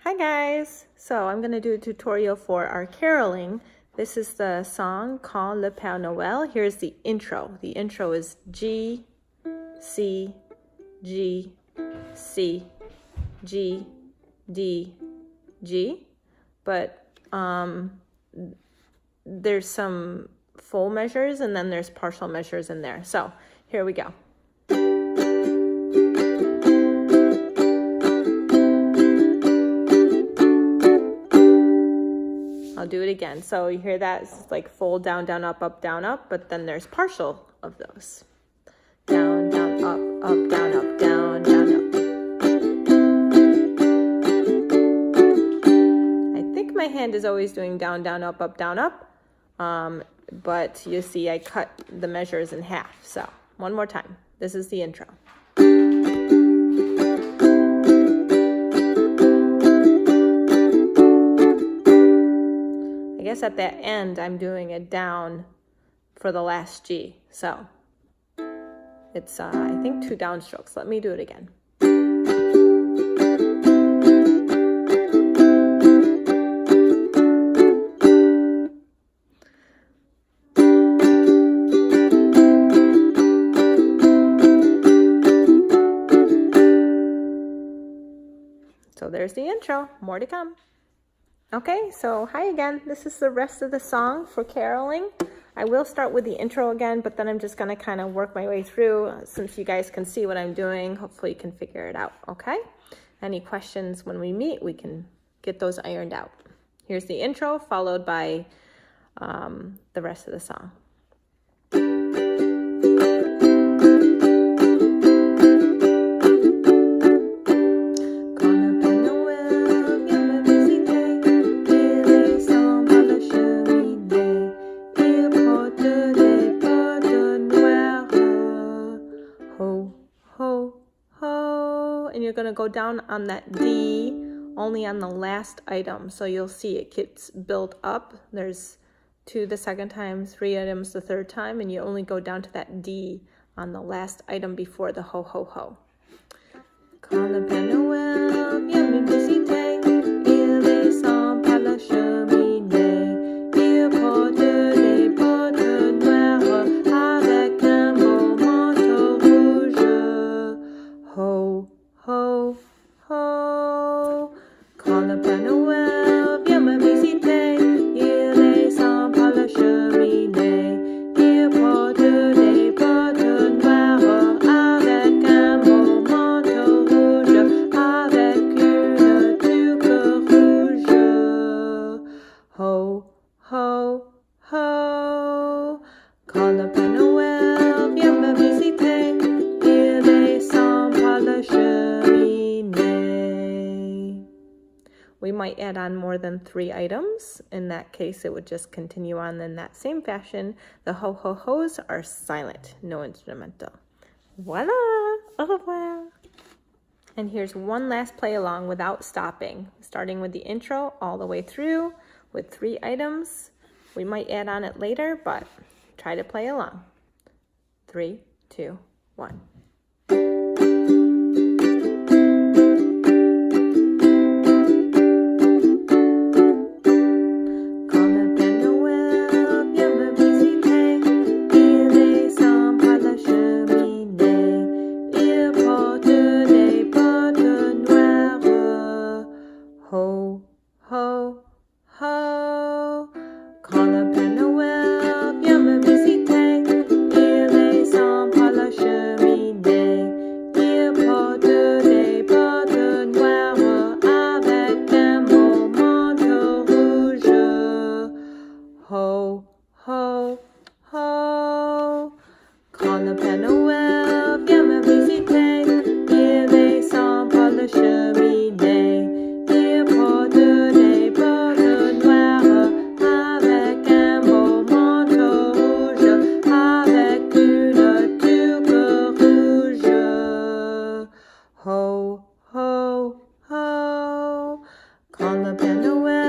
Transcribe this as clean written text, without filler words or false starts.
Hi guys! So I'm going to do a tutorial for our caroling. This is the song Quand, père, noël. Here's the intro. The intro is G, C, G, C, G, D, G. But there's some full measures and then there's partial measures in there. So here we go. I'll do it again. So you hear that? It's like full down, down, up, but then there's partial of those. Down, down, up, down, up, down, down, up. I think my hand is always doing down, down, up, down, up. But you see I cut the measures in half. So one more time. This is the intro. I guess at that end, I'm doing it down for the last G. So it's, I think, 2 downstrokes. Let me do it again. So there's the intro. More to come. Okay, so hi again. This is the rest of the song for caroling. I will start with the intro again, but then I'm just going to kind of work my way through since you guys can see what I'm doing. Hopefully you can figure it out, okay? Any questions when we meet, we can get those ironed out. Here's the intro followed by the rest of the song. And you're going to go down on that D only on the last item. So you'll see it gets built up. There's 2 the second time, 3 items the third time, and you only go down to that D on the last item before the ho, ho, ho. Quand le père Noël vient me visiter, il descend par la cheminée, il porte des bottes noires avec un beau manteau rouge. Ho, ho, ho. Quand le père Noël vient me visiter, il descend par la cheminée, il porte des bottes noires avec un beau manteau rouge, avec une tuque rouge. Ho, ho, ho. Quand le père Noël vient me visiter, il descend par la cheminée. We might add on more than 3 items. In that case, it would just continue on in that same fashion. The ho-ho-hos are silent, no instrumental. Voila! Au revoir! And here's one last play along without stopping, starting with the intro all the way through with 3 items. We might add on it later, but try to play along. 3, 2, 1. Ho, ho, ho. Quand le père Noël vient me visiter, il descend par la cheminée, il porte des bottes noires avec un beau manteau rouge. Ho, ho, ho. Quand le père Noël vient me visiter, il descend par la cheminée, il porte des bottes noires avec un beau manteau rouge, avec une tuque rouge. Ho, ho, ho. Quand le père Noël